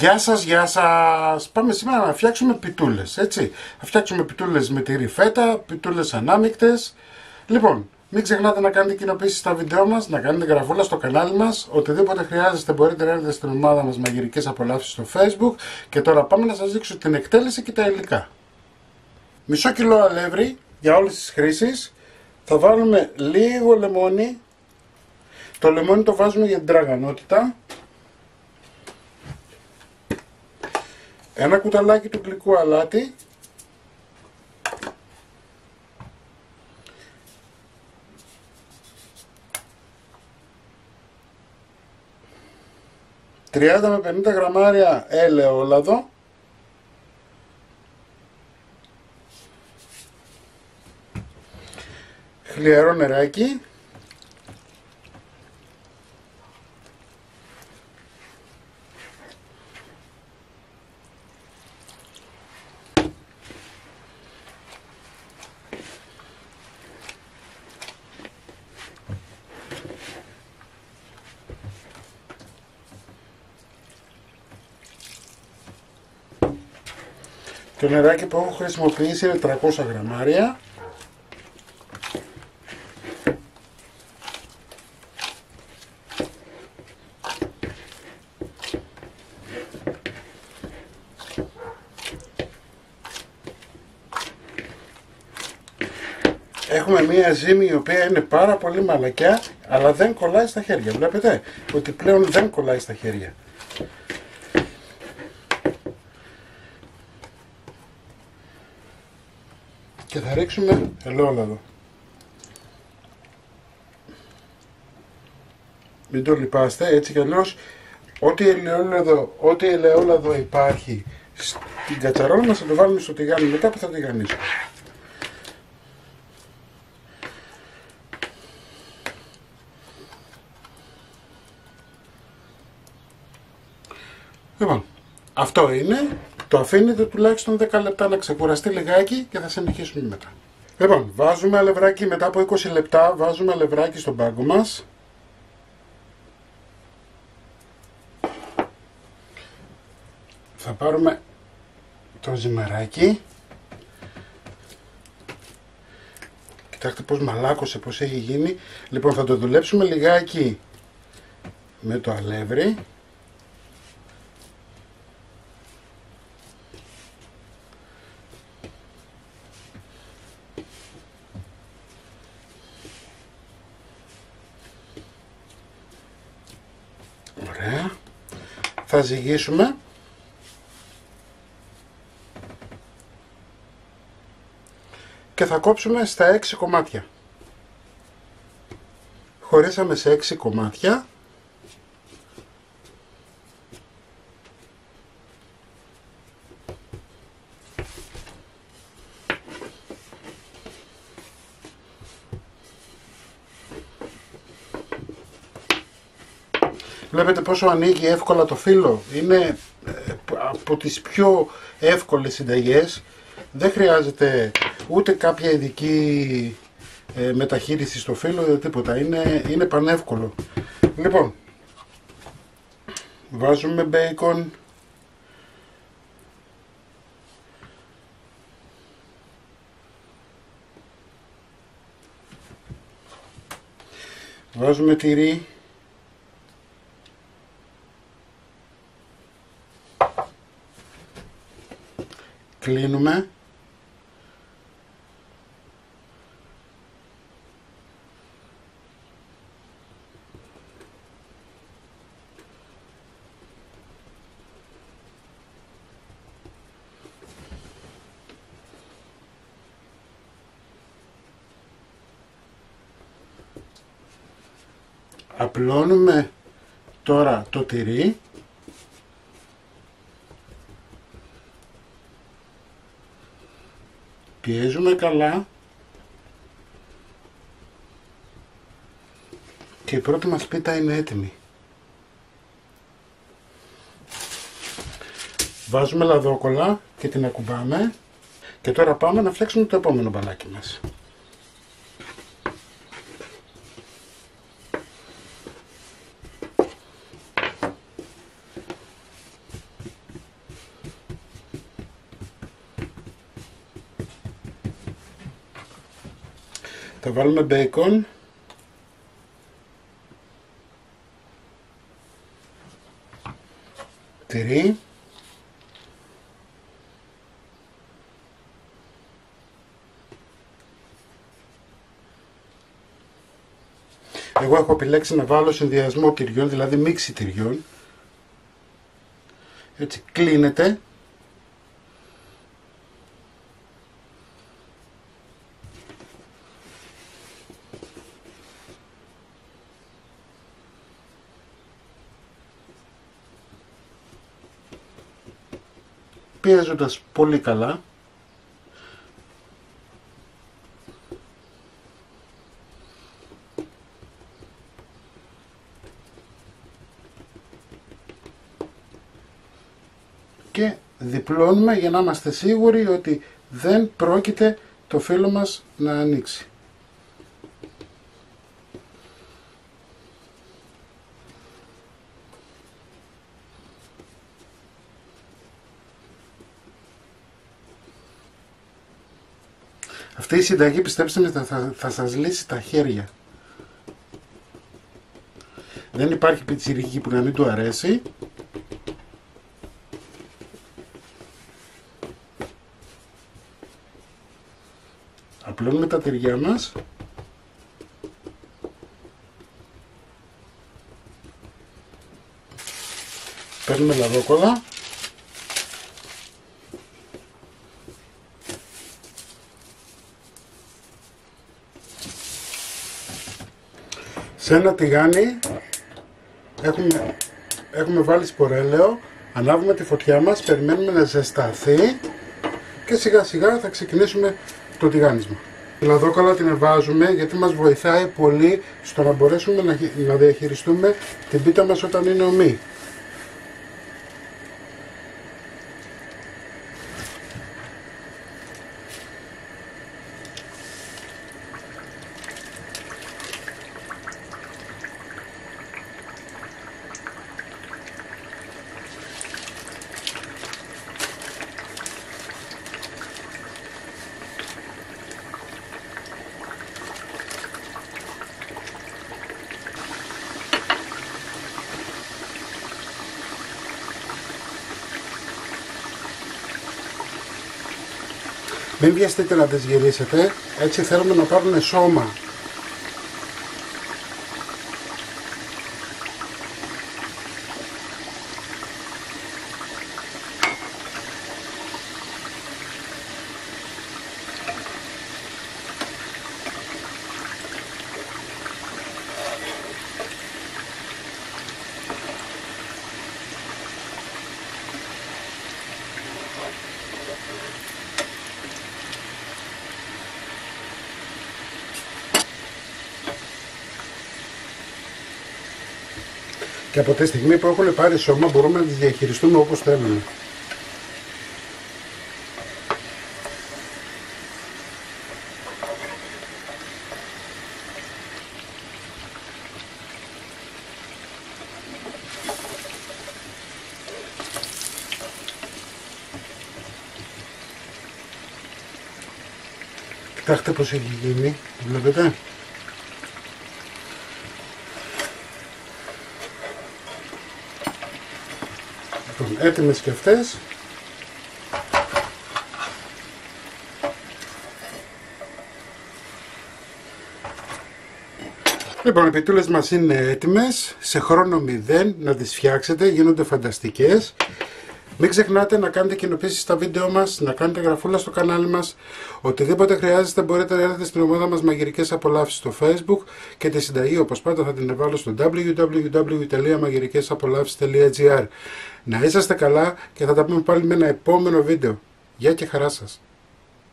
Γεια σας, γεια σας! Πάμε σήμερα να φτιάξουμε πιτούλες, έτσι. Θα φτιάξουμε πιτούλες με τυρί φέτα, πιτούλες ανάμεικτες. Λοιπόν, μην ξεχνάτε να κάνετε κοινοποίηση στα βίντεο μας, να κάνετε γραφούλα στο κανάλι μας. Οτιδήποτε χρειάζεστε μπορείτε να έρθετε στην ομάδα μας Μαγειρικές Απολαύσεις στο Facebook. Και τώρα πάμε να σας δείξω την εκτέλεση και τα υλικά. Μισό κιλό αλεύρι για όλες τις χρήσεις. Θα βάλουμε λίγο λεμόνι. Το λεμόνι το βάζουμε για την τραγανότητα. Ένα κουταλάκι του γλυκού αλάτι. ...30 με 50 γραμμάρια ελαιόλαδο. Χλιαρό νεράκι. Το νεράκι που έχω χρησιμοποιήσει είναι 300 γραμμάρια. Έχουμε μία ζύμη η οποία είναι πάρα πολύ μαλακιά, αλλά δεν κολλάει στα χέρια. Βλέπετε ότι πλέον δεν κολλάει στα χέρια. Και θα ρίξουμε ελαιόλαδο. Μην το λυπάστε, έτσι κι αλλιώς ό,τι ελαιόλαδο υπάρχει στην κατσαρόλα μας θα το βάλουμε στο τηγάνι μετά που θα τηγανίσουμε. Λοιπόν, αυτό είναι. Το αφήνετε τουλάχιστον 10 λεπτά να ξεκουραστεί λιγάκι και θα συνεχίσουμε μετά. Λοιπόν, βάζουμε αλευράκι μετά από 20 λεπτά, βάζουμε αλευράκι στον πάγκο μας. Θα πάρουμε το ζυμαράκι. Κοιτάξτε πως μαλάκωσε, πως έχει γίνει. Λοιπόν, θα το δουλέψουμε λιγάκι με το αλεύρι. Ωραία. Θα ζυγίσουμε. Και θα κόψουμε στα 6 κομμάτια. Χωρίσαμε σε 6 κομμάτια. Βλέπετε πόσο ανοίγει εύκολα το φύλλο. Είναι από τις πιο εύκολες συνταγές. Δεν χρειάζεται ούτε κάποια ειδική μεταχείριση στο φύλλο ή τίποτα. Είναι πανεύκολο. Λοιπόν, βάζουμε μπέικον. Βάζουμε τυρί. Κλείνουμε. Απλώνουμε τώρα το τυρί. Πιέζουμε καλά και η πρώτη μας πίτα είναι έτοιμη. Βάζουμε λαδόκολλα και την ακουμπάμε και τώρα πάμε να φτιάξουμε το επόμενο μπαλάκι μας. Θα βάλουμε μπέικον. Τυρί. Εγώ έχω επιλέξει να βάλω συνδυασμό τυριών, δηλαδή μίξη τυριών. Έτσι κλείνεται. Πιέζοντας πολύ καλά. Και διπλώνουμε για να είμαστε σίγουροι ότι δεν πρόκειται το φύλλο μας να ανοίξει. Αυτή η συνταγή, πιστέψτε με, θα σας λύσει τα χέρια. Δεν υπάρχει πιτσιρίκι που να μην του αρέσει. Απλώνουμε τα τυριά μας. Παίρνουμε λαδόκολλα. Σε ένα τηγάνι έχουμε βάλει σπορέλαιο, ανάβουμε τη φωτιά μας, περιμένουμε να ζεσταθεί και σιγά σιγά θα ξεκινήσουμε το τηγάνισμα. Η λαδόκολλα την βάζουμε γιατί μας βοηθάει πολύ στο να μπορέσουμε να διαχειριστούμε την πίτα μας όταν είναι ομή. Μην βιαστείτε να τις γυρίσετε, έτσι θέλουμε να πάρουν σώμα. Και από τη στιγμή που έχουν πάρει σώμα μπορούμε να τις διαχειριστούμε όπως θέλουμε. Κοιτάξτε πως έχει γίνει, βλέπετε. Έτοιμες και αυτές. Λοιπόν, οι πιτούλες μας είναι έτοιμες, σε χρόνο 0 να τις φτιάξετε, γίνονται φανταστικές. Μην ξεχνάτε να κάνετε κοινοποίησεις στα βίντεο μας, να κάνετε γραφούλα στο κανάλι μας. Οτιδήποτε χρειάζεστε μπορείτε να έρθετε στην ομάδα μας Μαγειρικές Απολαύσεις στο Facebook και τη συνταγή όπως πάντα θα την εβάλω στο www.magirikesapolavsis.gr. Να είσαστε καλά και θα τα πούμε πάλι με ένα επόμενο βίντεο. Γεια και χαρά σας!